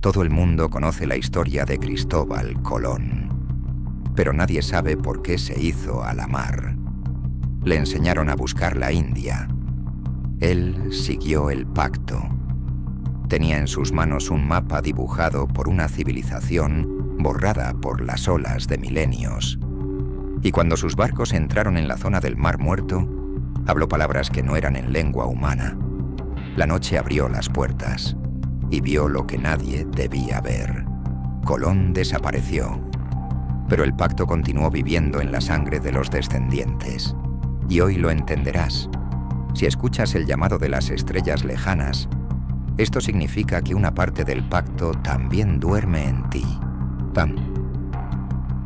Todo el mundo conoce la historia de Cristóbal Colón, pero nadie sabe por qué se hizo a la mar. Le enseñaron a buscar la India. Él siguió el pacto. Tenía en sus manos un mapa dibujado por una civilización borrada por las olas de milenios. Y cuando sus barcos entraron en la zona del Mar Muerto, habló palabras que no eran en lengua humana. La noche abrió las puertas y vio lo que nadie debía ver. Colón desapareció, pero el pacto continuó viviendo en la sangre de los descendientes. Y hoy lo entenderás. Si escuchas el llamado de las estrellas lejanas, esto significa que una parte del pacto también duerme en ti.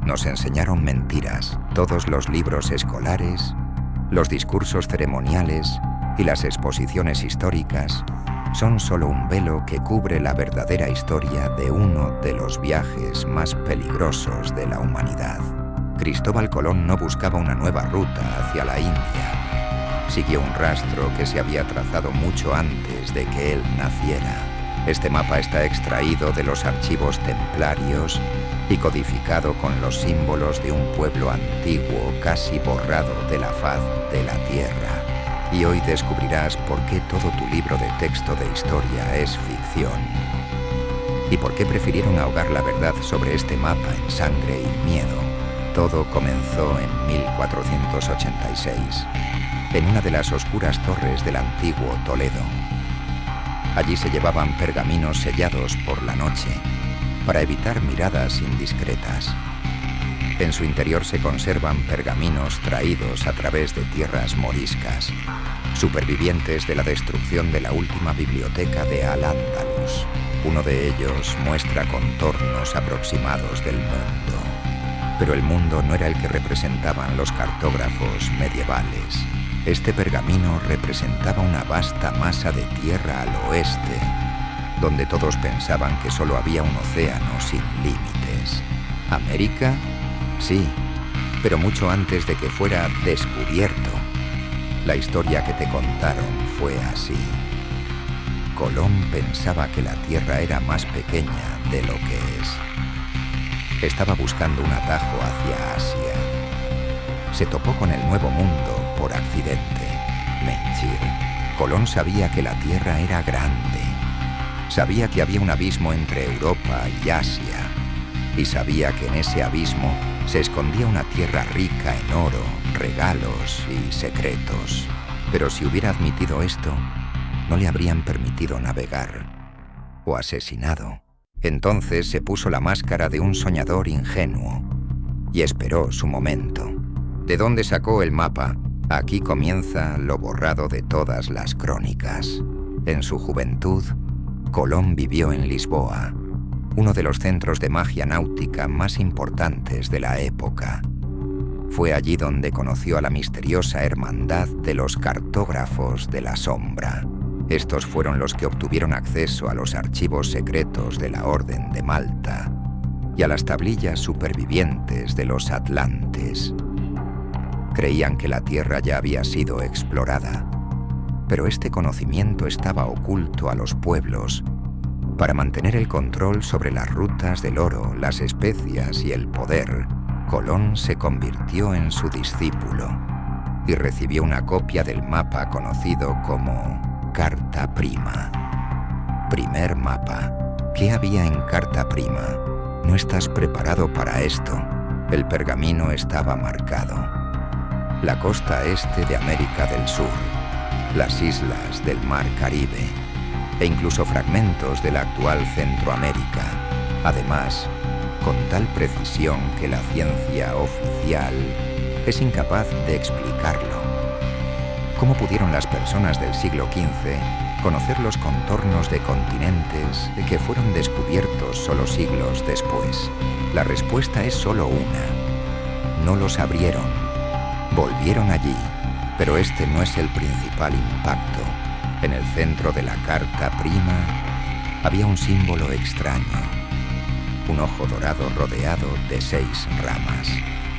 Nos enseñaron mentiras. Todos los libros escolares, los discursos ceremoniales y las exposiciones históricas son solo un velo que cubre la verdadera historia de uno de los viajes más peligrosos de la humanidad. Cristóbal Colón no buscaba una nueva ruta hacia la India. Siguió un rastro que se había trazado mucho antes de que él naciera. Este mapa está extraído de los archivos templarios y codificado con los símbolos de un pueblo antiguo casi borrado de la faz de la tierra. Y hoy descubrirás por qué todo tu libro de texto de historia es ficción. Y por qué prefirieron ahogar la verdad sobre este mapa en sangre y miedo. Todo comenzó en 1486, en una de las oscuras torres del antiguo Toledo. Allí se llevaban pergaminos sellados por la noche para evitar miradas indiscretas. En su interior se conservan pergaminos traídos a través de tierras moriscas, supervivientes de la destrucción de la última biblioteca de Al-Ándalus. Uno de ellos muestra contornos aproximados del mundo. Pero el mundo no era el que representaban los cartógrafos medievales. Este pergamino representaba una vasta masa de tierra al oeste, donde todos pensaban que solo había un océano sin límites. ¿América? Sí, pero mucho antes de que fuera descubierto. La historia que te contaron fue así. Colón pensaba que la Tierra era más pequeña de lo que es. Estaba buscando un atajo hacia Asia. Se topó con el Nuevo Mundo por accidente. Mentir. Colón sabía que la Tierra era grande. Sabía que había un abismo entre Europa y Asia. Y sabía que en ese abismo se escondía una tierra rica en oro, regalos y secretos. Pero si hubiera admitido esto, no le habrían permitido navegar o asesinado. Entonces se puso la máscara de un soñador ingenuo y esperó su momento. ¿De dónde sacó el mapa? Aquí comienza lo borrado de todas las crónicas. En su juventud, Colón vivió en Lisboa, uno de los centros de magia náutica más importantes de la época. Fue allí donde conoció a la misteriosa hermandad de los cartógrafos de la sombra. Estos fueron los que obtuvieron acceso a los archivos secretos de la Orden de Malta y a las tablillas supervivientes de los atlantes. Creían que la Tierra ya había sido explorada, pero este conocimiento estaba oculto a los pueblos para mantener el control sobre las rutas del oro, las especias y el poder. Colón se convirtió en su discípulo y recibió una copia del mapa conocido como Carta Prima. Primer mapa. ¿Qué había en Carta Prima? No estás preparado para esto. El pergamino estaba marcado. La costa este de América del Sur, las islas del Mar Caribe e incluso fragmentos de la actual Centroamérica. Además, con tal precisión que la ciencia oficial es incapaz de explicarlo. ¿Cómo pudieron las personas del siglo XV conocer los contornos de continentes que fueron descubiertos solo siglos después? La respuesta es solo una. No los abrieron. Volvieron allí, pero este no es el principal impacto. En el centro de la Carta Prima había un símbolo extraño. Un ojo dorado rodeado de 6 ramas.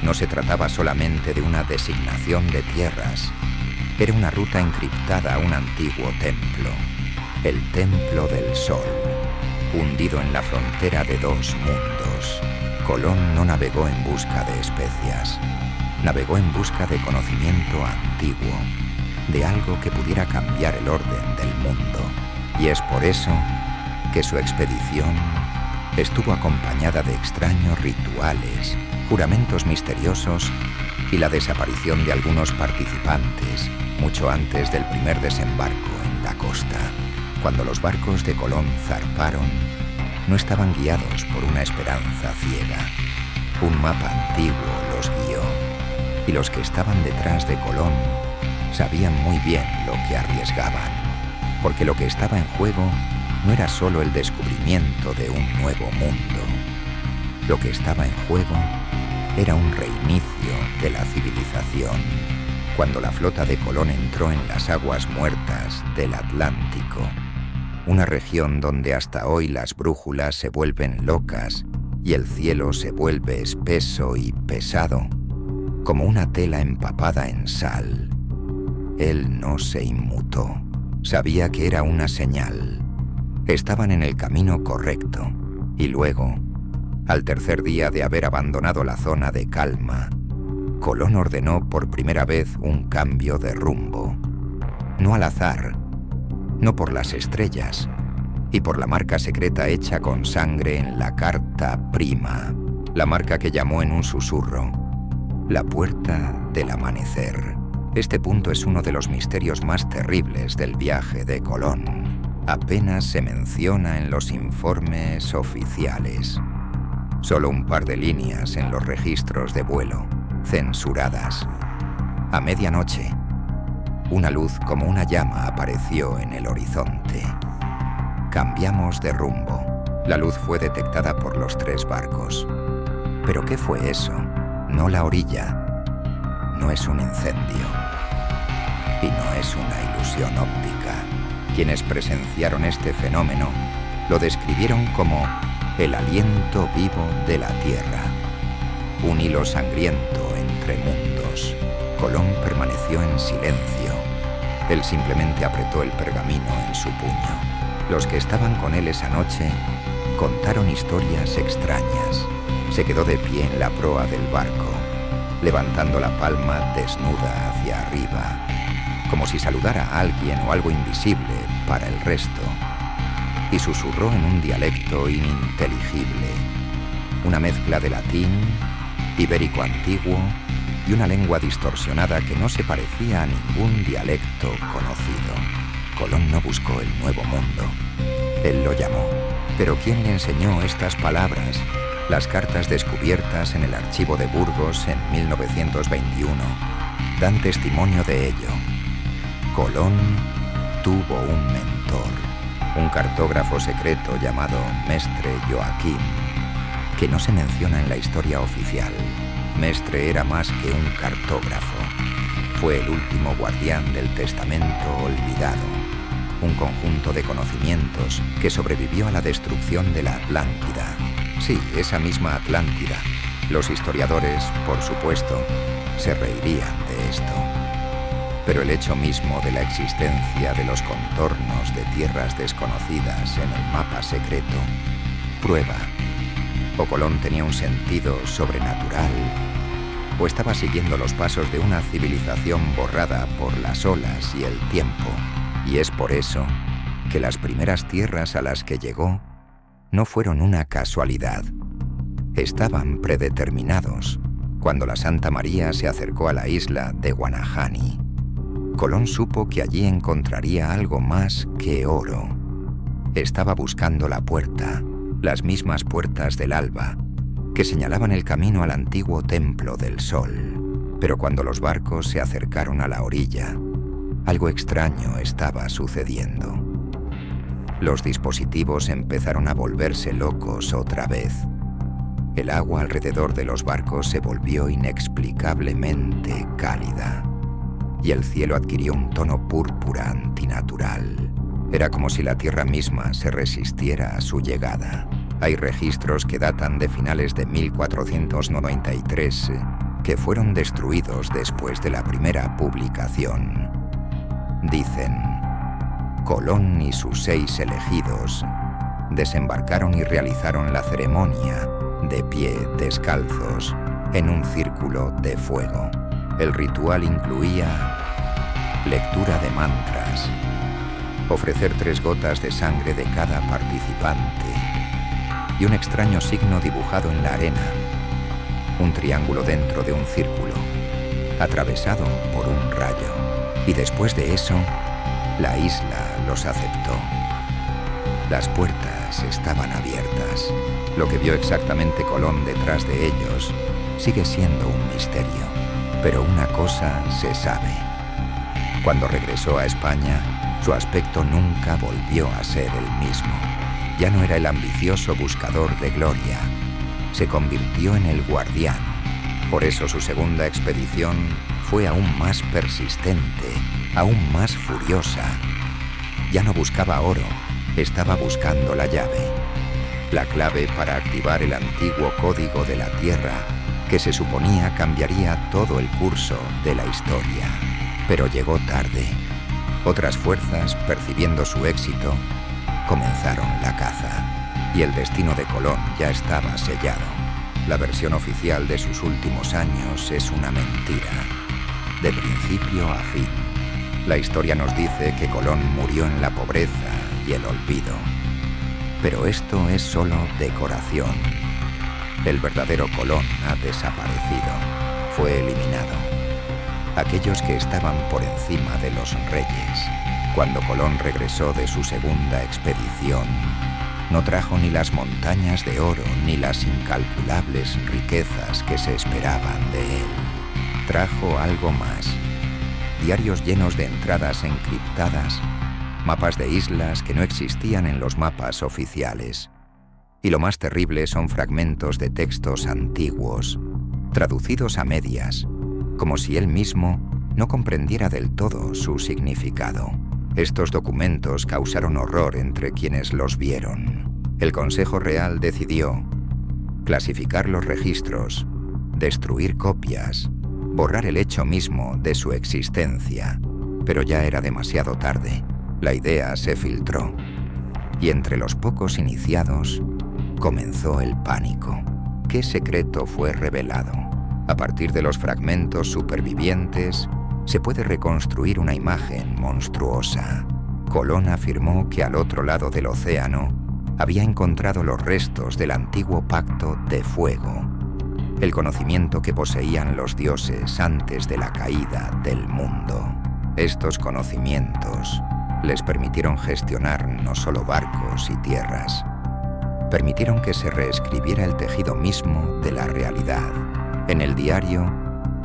No se trataba solamente de una designación de tierras. Era una ruta encriptada a un antiguo templo. El Templo del Sol. Hundido en la frontera de dos mundos, Colón no navegó en busca de especias. Navegó en busca de conocimiento antiguo, de algo que pudiera cambiar el orden del mundo. Y es por eso que su expedición estuvo acompañada de extraños rituales, juramentos misteriosos y la desaparición de algunos participantes mucho antes del primer desembarco en la costa. Cuando los barcos de Colón zarparon, no estaban guiados por una esperanza ciega. Un mapa antiguo los guió, y los que estaban detrás de Colón sabían muy bien lo que arriesgaban, porque lo que estaba en juego no era solo el descubrimiento de un nuevo mundo. Lo que estaba en juego era un reinicio de la civilización. Cuando la flota de Colón entró en las aguas muertas del Atlántico, una región donde hasta hoy las brújulas se vuelven locas y el cielo se vuelve espeso y pesado, como una tela empapada en sal, él no se inmutó. Sabía que era una señal. Estaban en el camino correcto. Y luego, al tercer día de haber abandonado la zona de calma, Colón ordenó por primera vez un cambio de rumbo. No al azar, no por las estrellas, y por la marca secreta hecha con sangre en la carta prima, la marca que llamó en un susurro la puerta del amanecer. Este punto es uno de los misterios más terribles del viaje de Colón. Apenas se menciona en los informes oficiales. Solo un par de líneas en los registros de vuelo, censuradas. A medianoche, una luz como una llama apareció en el horizonte. Cambiamos de rumbo. La luz fue detectada por los 3 barcos. ¿Pero qué fue eso? No la orilla. No es un incendio. Y no es una ilusión óptica. Quienes presenciaron este fenómeno lo describieron como el aliento vivo de la Tierra. Un hilo sangriento entre mundos. Colón permaneció en silencio. Él simplemente apretó el pergamino en su puño. Los que estaban con él esa noche contaron historias extrañas. Se quedó de pie en la proa del barco, levantando la palma desnuda hacia arriba, como si saludara a alguien o algo invisible para el resto, y susurró en un dialecto ininteligible, una mezcla de latín, ibérico antiguo y una lengua distorsionada que no se parecía a ningún dialecto conocido. Colón no buscó el nuevo mundo, él lo llamó. Pero ¿quién le enseñó estas palabras? Las cartas descubiertas en el archivo de Burgos en 1921 dan testimonio de ello. Colón tuvo un mentor, un cartógrafo secreto llamado Mestre Joaquim, que no se menciona en la historia oficial. Mestre era más que un cartógrafo. Fue el último guardián del testamento olvidado, un conjunto de conocimientos que sobrevivió a la destrucción de la Atlántida. Sí, esa misma Atlántida. Los historiadores, por supuesto, se reirían de esto. Pero el hecho mismo de la existencia de los contornos de tierras desconocidas en el mapa secreto prueba o Colón tenía un sentido sobrenatural o estaba siguiendo los pasos de una civilización borrada por las olas y el tiempo. Y es por eso que las primeras tierras a las que llegó no fueron una casualidad. Estaban predeterminados. Cuando la Santa María se acercó a la isla de Guanahani, Colón supo que allí encontraría algo más que oro. Estaba buscando la puerta, las mismas puertas del alba, que señalaban el camino al antiguo Templo del Sol. Pero cuando los barcos se acercaron a la orilla, algo extraño estaba sucediendo. Los dispositivos empezaron a volverse locos otra vez. El agua alrededor de los barcos se volvió inexplicablemente cálida y el cielo adquirió un tono púrpura antinatural. Era como si la tierra misma se resistiera a su llegada. Hay registros que datan de finales de 1493 que fueron destruidos después de la primera publicación. Dicen: Colón y sus 6 elegidos desembarcaron y realizaron la ceremonia, de pie, descalzos, en un círculo de fuego. El ritual incluía lectura de mantras, ofrecer 3 gotas de sangre de cada participante y un extraño signo dibujado en la arena, un triángulo dentro de un círculo, atravesado por un rayo. Y después de eso, la isla los aceptó. Las puertas estaban abiertas. Lo que vio exactamente Colón detrás de ellos sigue siendo un misterio, pero una cosa se sabe. Cuando regresó a España, su aspecto nunca volvió a ser el mismo. Ya no era el ambicioso buscador de gloria, se convirtió en el guardián. Por eso su segunda expedición fue aún más persistente, aún más furiosa. Ya no buscaba oro, estaba buscando la llave. La clave para activar el antiguo código de la Tierra, que se suponía cambiaría todo el curso de la historia. Pero llegó tarde. Otras fuerzas, percibiendo su éxito, comenzaron la caza. Y el destino de Colón ya estaba sellado. La versión oficial de sus últimos años es una mentira, de principio a fin. La historia nos dice que Colón murió en la pobreza y el olvido. Pero esto es solo decoración. El verdadero Colón ha desaparecido, fue eliminado. Aquellos que estaban por encima de los reyes. Cuando Colón regresó de su segunda expedición, no trajo ni las montañas de oro ni las incalculables riquezas que se esperaban de él. Trajo algo más. Diarios llenos de entradas encriptadas, mapas de islas que no existían en los mapas oficiales. Y lo más terrible son fragmentos de textos antiguos, traducidos a medias, como si él mismo no comprendiera del todo su significado. Estos documentos causaron horror entre quienes los vieron. El Consejo Real decidió clasificar los registros, destruir copias, borrar el hecho mismo de su existencia. Pero ya era demasiado tarde. La idea se filtró. Y entre los pocos iniciados, comenzó el pánico. ¿Qué secreto fue revelado? A partir de los fragmentos supervivientes, se puede reconstruir una imagen monstruosa. Colón afirmó que al otro lado del océano había encontrado los restos del antiguo pacto de fuego, el conocimiento que poseían los dioses antes de la caída del mundo. Estos conocimientos les permitieron gestionar no solo barcos y tierras, permitieron que se reescribiera el tejido mismo de la realidad. En el diario,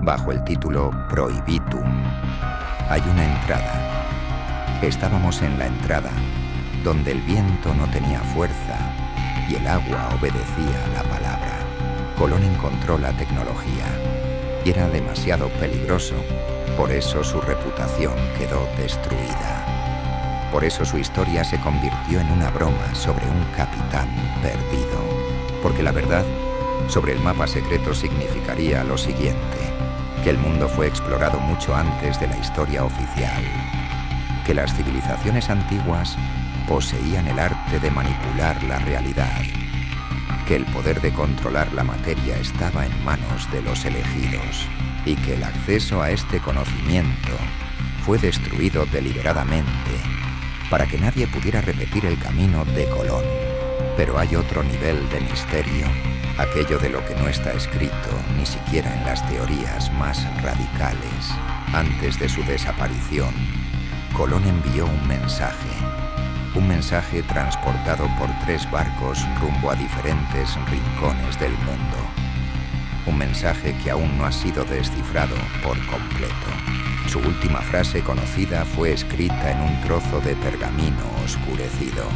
bajo el título Prohibitum, hay una entrada. Estábamos en la entrada, donde el viento no tenía fuerza y el agua obedecía a la palabra. Colón encontró la tecnología y era demasiado peligroso, por eso su reputación quedó destruida. Por eso su historia se convirtió en una broma sobre un capitán perdido. Porque la verdad sobre el mapa secreto significaría lo siguiente: que el mundo fue explorado mucho antes de la historia oficial, que las civilizaciones antiguas poseían el arte de manipular la realidad, que el poder de controlar la materia estaba en manos de los elegidos y que el acceso a este conocimiento fue destruido deliberadamente para que nadie pudiera repetir el camino de Colón. Pero hay otro nivel de misterio, aquello de lo que no está escrito ni siquiera en las teorías más radicales. Antes de su desaparición, Colón envió un mensaje transportado por 3 barcos rumbo a diferentes rincones del mundo. Un mensaje que aún no ha sido descifrado por completo. Su última frase conocida fue escrita en un trozo de pergamino oscurecido.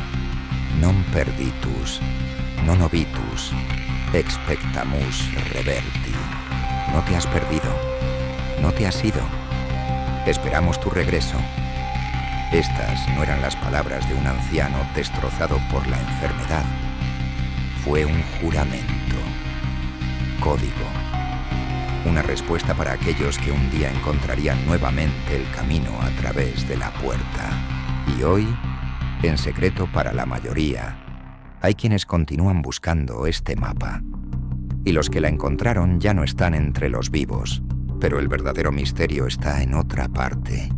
Non perditus, non obitus, expectamus reverti. No te has perdido, no te has ido. Esperamos tu regreso. Estas no eran las palabras de un anciano destrozado por la enfermedad. Fue un juramento. Código. Una respuesta para aquellos que un día encontrarían nuevamente el camino a través de la puerta. Y hoy, en secreto para la mayoría, hay quienes continúan buscando este mapa. Y los que la encontraron ya no están entre los vivos, pero el verdadero misterio está en otra parte.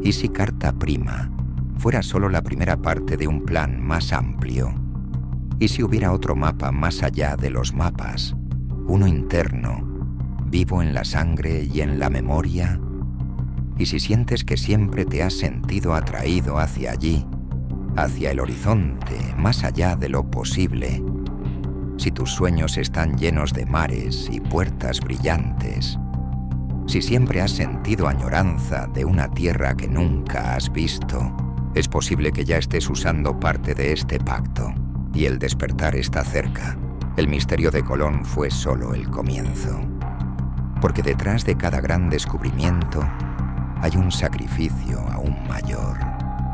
¿Y si Carta Prima fuera solo la primera parte de un plan más amplio? ¿Y si hubiera otro mapa más allá de los mapas? Uno interno, vivo en la sangre y en la memoria. ¿Y si sientes que siempre te has sentido atraído hacia allí, hacia el horizonte, más allá de lo posible? Si tus sueños están llenos de mares y puertas brillantes, si siempre has sentido añoranza de una tierra que nunca has visto, es posible que ya estés usando parte de este pacto, y el despertar está cerca. El misterio de Colón fue solo el comienzo. Porque detrás de cada gran descubrimiento hay un sacrificio aún mayor.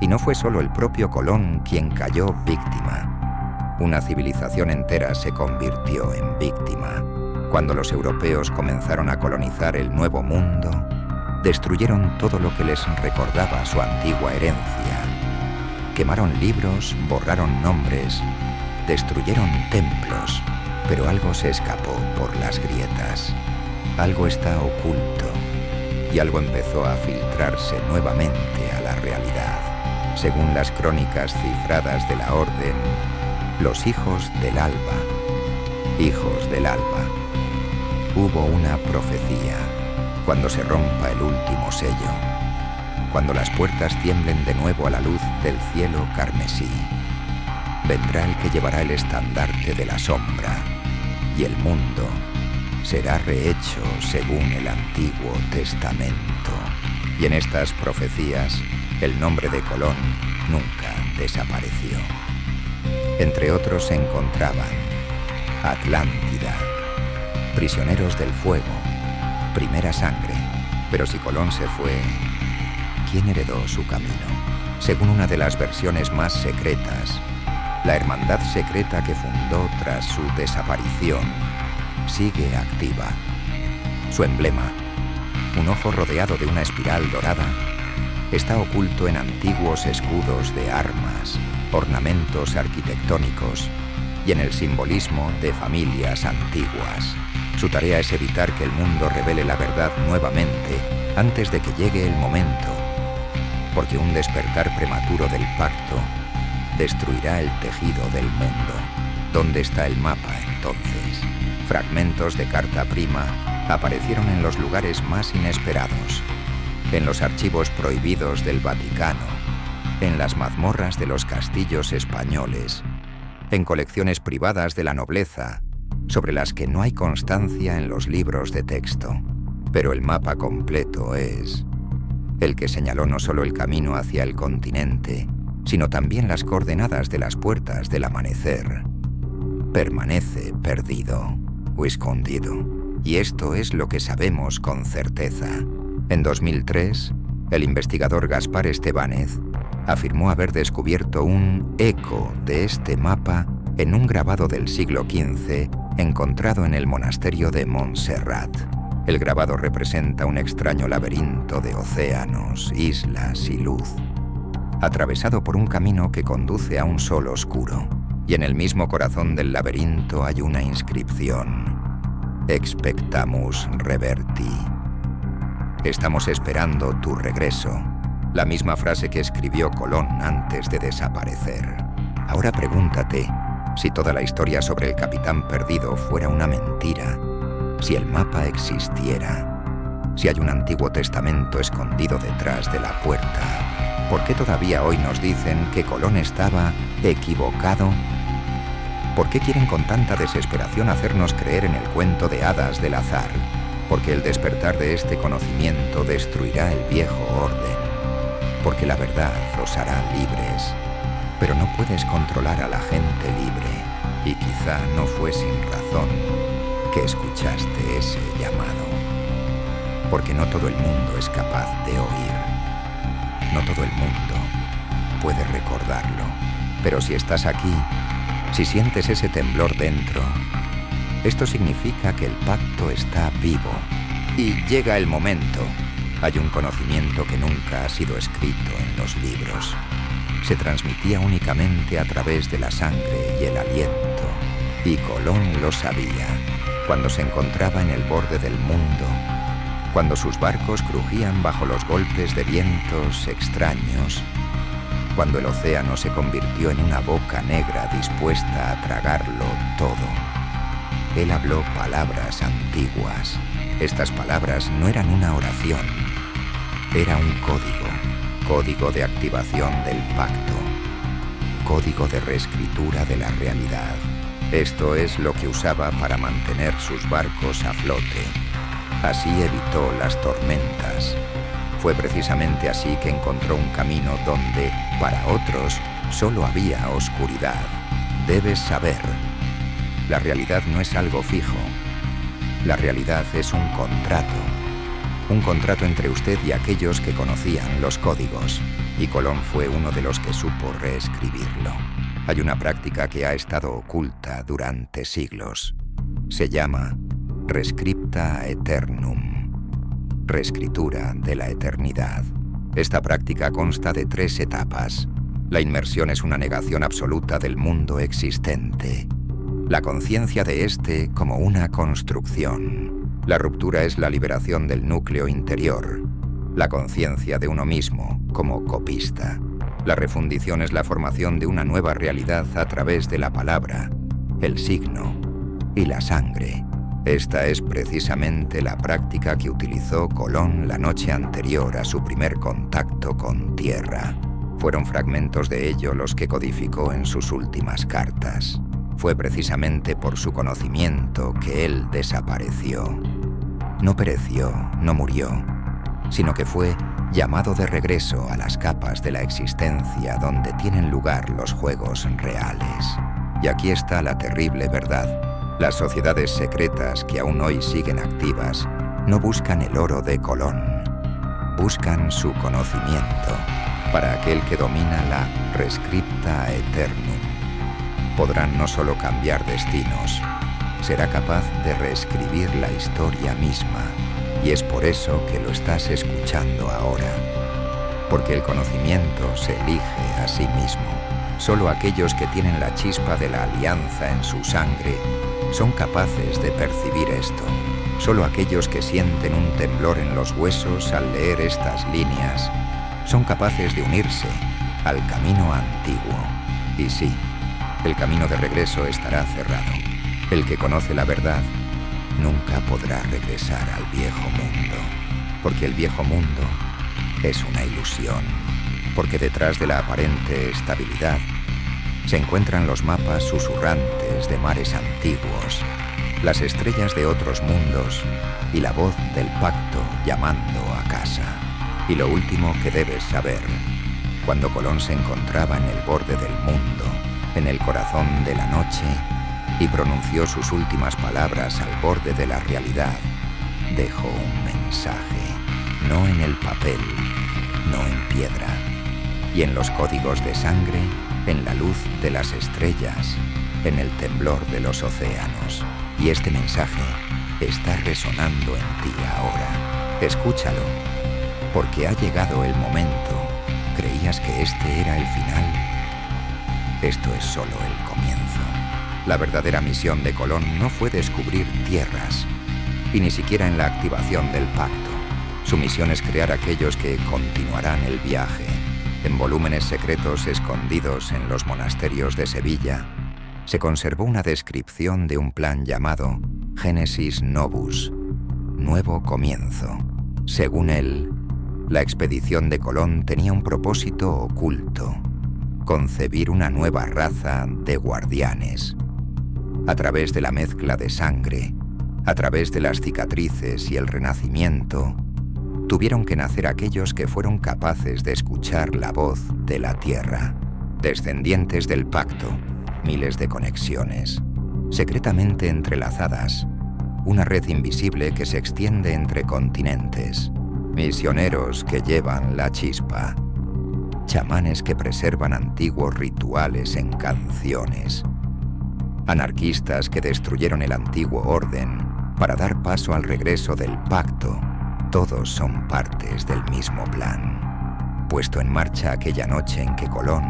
Y no fue solo el propio Colón quien cayó víctima. Una civilización entera se convirtió en víctima. Cuando los europeos comenzaron a colonizar el Nuevo Mundo, destruyeron todo lo que les recordaba su antigua herencia. Quemaron libros, borraron nombres, destruyeron templos, pero algo se escapó por las grietas. Algo está oculto y algo empezó a filtrarse nuevamente a la realidad. Según las crónicas cifradas de la Orden, los hijos del alba. Hijos del alba. Hubo una profecía. Cuando se rompa el último sello, cuando las puertas tiemblen de nuevo a la luz del cielo carmesí, vendrá el que llevará el estandarte de la sombra, y el mundo será rehecho según el Antiguo Testamento. Y en estas profecías, el nombre de Colón nunca desapareció. Entre otros se encontraban Atlántida, prisioneros del fuego, primera sangre. Pero si Colón se fue, ¿quién heredó su camino? Según una de las versiones más secretas, la hermandad secreta que fundó tras su desaparición sigue activa. Su emblema, un ojo rodeado de una espiral dorada, está oculto en antiguos escudos de armas, ornamentos arquitectónicos y en el simbolismo de familias antiguas. Su tarea es evitar que el mundo revele la verdad nuevamente antes de que llegue el momento, porque un despertar prematuro del pacto destruirá el tejido del mundo. ¿Dónde está el mapa entonces? Fragmentos de Carta Prima aparecieron en los lugares más inesperados, en los archivos prohibidos del Vaticano, en las mazmorras de los castillos españoles, en colecciones privadas de la nobleza, sobre las que no hay constancia en los libros de texto. Pero el mapa completo es el que señaló no solo el camino hacia el continente, sino también las coordenadas de las puertas del amanecer. Permanece perdido o escondido. Y esto es lo que sabemos con certeza. En 2003, el investigador Gaspar Estebánez afirmó haber descubierto un eco de este mapa en un grabado del siglo XV encontrado en el monasterio de Montserrat. El grabado representa un extraño laberinto de océanos, islas y luz, atravesado por un camino que conduce a un sol oscuro. Y en el mismo corazón del laberinto hay una inscripción: Expectamus reverti. Estamos esperando tu regreso. La misma frase que escribió Colón antes de desaparecer. Ahora pregúntate, si toda la historia sobre el capitán perdido fuera una mentira, si el mapa existiera, si hay un antiguo testamento escondido detrás de la puerta, ¿por qué todavía hoy nos dicen que Colón estaba equivocado? ¿Por qué quieren con tanta desesperación hacernos creer en el cuento de hadas del azar? Porque el despertar de este conocimiento destruirá el viejo orden. Porque la verdad os hará libres. Pero no puedes controlar a la gente libre. Y quizá no fue sin razón que escuchaste ese llamado. Porque no todo el mundo es capaz de oír. No todo el mundo puede recordarlo. Pero si estás aquí, si sientes ese temblor dentro, esto significa que el pacto está vivo. Y llega el momento. Hay un conocimiento que nunca ha sido escrito en los libros. se transmitía únicamente a través de la sangre y el aliento. Y Colón lo sabía, cuando se encontraba en el borde del mundo, cuando sus barcos crujían bajo los golpes de vientos extraños, cuando el océano se convirtió en una boca negra dispuesta a tragarlo todo. Él habló palabras antiguas. Estas palabras no eran una oración, era un código de activación del pacto, código de reescritura de la realidad. Esto es lo que usaba para mantener sus barcos a flote. Así evitó las tormentas. Fue precisamente así que encontró un camino donde, para otros, solo había oscuridad. Debes saber, la realidad no es algo fijo. La realidad es un contrato entre usted y aquellos que conocían los códigos. Y Colón fue uno de los que supo reescribirlo. Hay una práctica que ha estado oculta durante siglos. Se llama Rescripta Aeternum, reescritura de la eternidad. Esta práctica consta de 3 etapas. La inmersión es una negación absoluta del mundo existente. La conciencia de este como una construcción. La ruptura es la liberación del núcleo interior. La conciencia de uno mismo como copista. La refundición es la formación de una nueva realidad a través de la palabra, el signo y la sangre. Esta es precisamente la práctica que utilizó Colón la noche anterior a su primer contacto con tierra. Fueron fragmentos de ello los que codificó en sus últimas cartas. Fue precisamente por su conocimiento que él desapareció. No pereció, no murió, sino que fue llamado de regreso a las capas de la existencia donde tienen lugar los juegos reales. Y aquí está la terrible verdad. Las sociedades secretas que aún hoy siguen activas no buscan el oro de Colón, buscan su conocimiento para aquel que domina la Rescripta Aeternum. Podrán no solo cambiar destinos, será capaz de reescribir la historia misma. Y es por eso que lo estás escuchando ahora. Porque el conocimiento se elige a sí mismo. Solo aquellos que tienen la chispa de la alianza en su sangre son capaces de percibir esto. Solo aquellos que sienten un temblor en los huesos al leer estas líneas son capaces de unirse al camino antiguo. Y sí, el camino de regreso estará cerrado. El que conoce la verdad nunca podrá regresar al viejo mundo, porque el viejo mundo es una ilusión, porque detrás de la aparente estabilidad se encuentran los mapas susurrantes de mares antiguos, las estrellas de otros mundos y la voz del pacto llamando a casa. Y lo último que debes saber, cuando Colón se encontraba en el borde del mundo, en el corazón de la noche, y pronunció sus últimas palabras al borde de la realidad, dejó un mensaje, no en el papel, no en piedra, y en los códigos de sangre, en la luz de las estrellas, en el temblor de los océanos. Y este mensaje está resonando en ti ahora. Escúchalo, porque ha llegado el momento. ¿Creías que este era el final? Esto es solo el comienzo. La verdadera misión de Colón no fue descubrir tierras, y ni siquiera en la activación del pacto. Su misión es crear aquellos que continuarán el viaje. En volúmenes secretos escondidos en los monasterios de Sevilla, se conservó una descripción de un plan llamado Genesis Novus, nuevo comienzo. Según él, la expedición de Colón tenía un propósito oculto: concebir una nueva raza de guardianes. A través de la mezcla de sangre, a través de las cicatrices y el renacimiento, tuvieron que nacer aquellos que fueron capaces de escuchar la voz de la tierra, descendientes del pacto, miles de conexiones, secretamente entrelazadas, una red invisible que se extiende entre continentes, misioneros que llevan la chispa, chamanes que preservan antiguos rituales en canciones, anarquistas que destruyeron el antiguo orden para dar paso al regreso del pacto. Todos son partes del mismo plan. puesto en marcha aquella noche en que Colón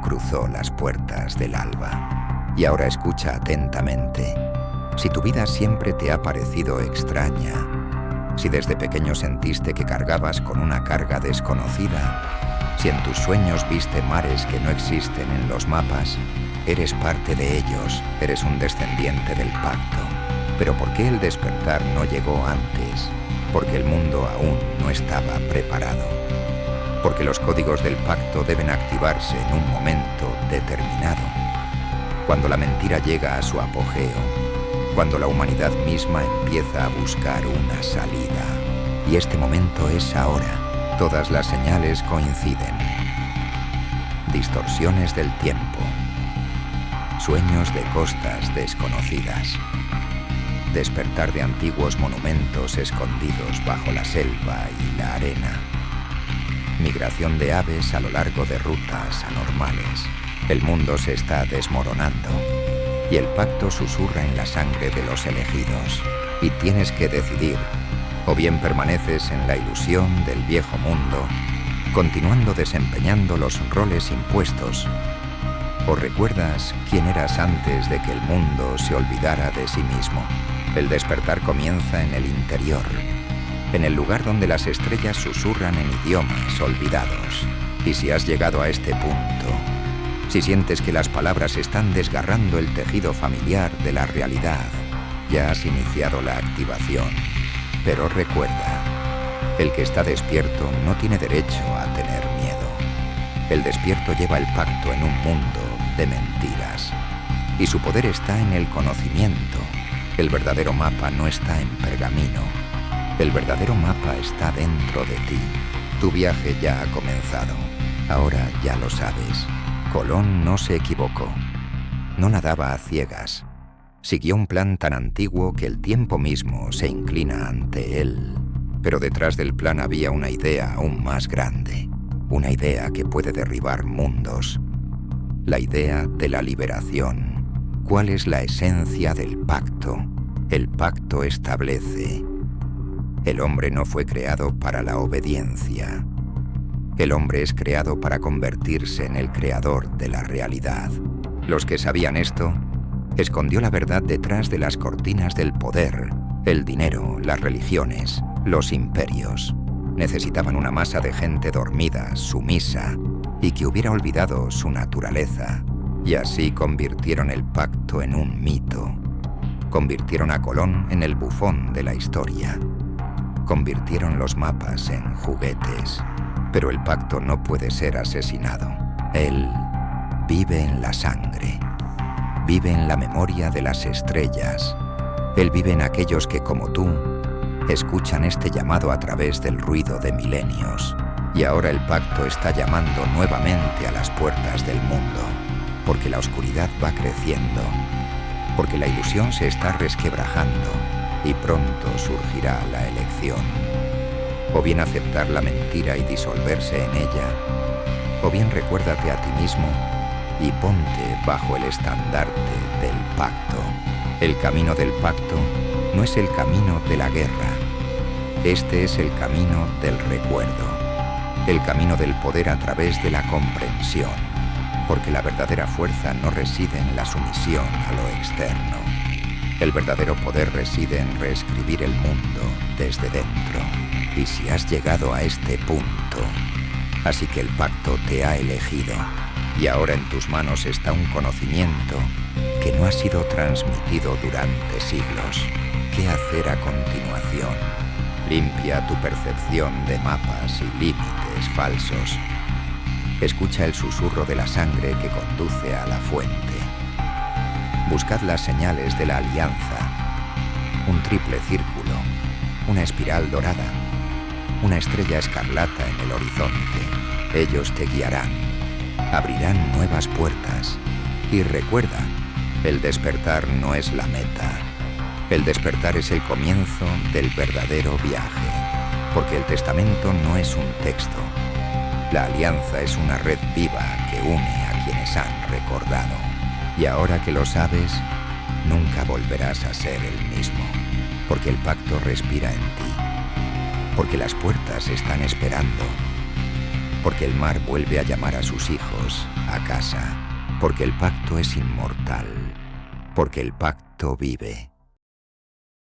cruzó las puertas del alba. Y ahora escucha atentamente. Si tu vida siempre te ha parecido extraña, si desde pequeño sentiste que cargabas con una carga desconocida, si en tus sueños viste mares que no existen en los mapas, eres parte de ellos, eres un descendiente del pacto. Pero ¿por qué el despertar no llegó antes? Porque el mundo aún no estaba preparado. Porque los códigos del pacto deben activarse en un momento determinado. Cuando la mentira llega a su apogeo, cuando la humanidad misma empieza a buscar una salida. Y este momento es ahora. Todas las señales coinciden. Distorsiones del tiempo. Sueños de costas desconocidas. Despertar de antiguos monumentos escondidos bajo la selva y la arena. Migración de aves a lo largo de rutas anormales. El mundo se está desmoronando y el pacto susurra en la sangre de los elegidos. Y tienes que decidir, o bien permaneces en la ilusión del viejo mundo, continuando desempeñando los roles impuestos, o recuerdas quién eras antes de que el mundo se olvidara de sí mismo. El despertar comienza en el interior, en el lugar donde las estrellas susurran en idiomas olvidados. Y si has llegado a este punto, si sientes que las palabras están desgarrando el tejido familiar de la realidad, ya has iniciado la activación. Pero recuerda, el que está despierto no tiene derecho a tener miedo. El despierto lleva el pacto en un mundo de mentiras. Y su poder está en el conocimiento. El verdadero mapa no está en pergamino. El verdadero mapa está dentro de ti. Tu viaje ya ha comenzado. Ahora ya lo sabes. Colón no se equivocó. No nadaba a ciegas. Siguió un plan tan antiguo que el tiempo mismo se inclina ante él. Pero detrás del plan había una idea aún más grande. Una idea que puede derribar mundos. La idea de la liberación. ¿Cuál es la esencia del pacto? El pacto establece: el hombre no fue creado para la obediencia. El hombre es creado para convertirse en el creador de la realidad. Los que sabían esto, escondió la verdad detrás de las cortinas del poder, el dinero, las religiones, los imperios. Necesitaban una masa de gente dormida, sumisa, y que hubiera olvidado su naturaleza. Y así convirtieron el pacto en un mito. Convirtieron a Colón en el bufón de la historia. Convirtieron los mapas en juguetes. Pero el pacto no puede ser asesinado. Él vive en la sangre. Vive en la memoria de las estrellas. Él vive en aquellos que, como tú, escuchan este llamado a través del ruido de milenios. Y ahora el pacto está llamando nuevamente a las puertas del mundo. Porque la oscuridad va creciendo. Porque la ilusión se está resquebrajando. Y pronto surgirá la elección. O bien aceptar la mentira y disolverse en ella, o bien recuérdate a ti mismo y ponte bajo el estandarte del pacto. El camino del pacto no es el camino de la guerra. Este es el camino del recuerdo, el camino del poder a través de la comprensión, porque la verdadera fuerza no reside en la sumisión a lo externo. El verdadero poder reside en reescribir el mundo desde dentro. Y si has llegado a este punto, así que el pacto te ha elegido, y ahora en tus manos está un conocimiento que no ha sido transmitido durante siglos. ¿Qué hacer a continuación? Limpia tu percepción de mapas y límites falsos. Escucha el susurro de la sangre que conduce a la fuente. Buscad las señales de la alianza. Un triple círculo, una espiral dorada, una estrella escarlata en el horizonte. Ellos te guiarán, abrirán nuevas puertas. Y recuerda, el despertar no es la meta. El despertar es el comienzo del verdadero viaje. Porque el testamento no es un texto. La alianza es una red viva que une a quienes han recordado. Y ahora que lo sabes, nunca volverás a ser el mismo. Porque el pacto respira en ti. Porque las puertas están esperando. porque el mar vuelve a llamar a sus hijos a casa, porque el pacto es inmortal, porque el pacto vive.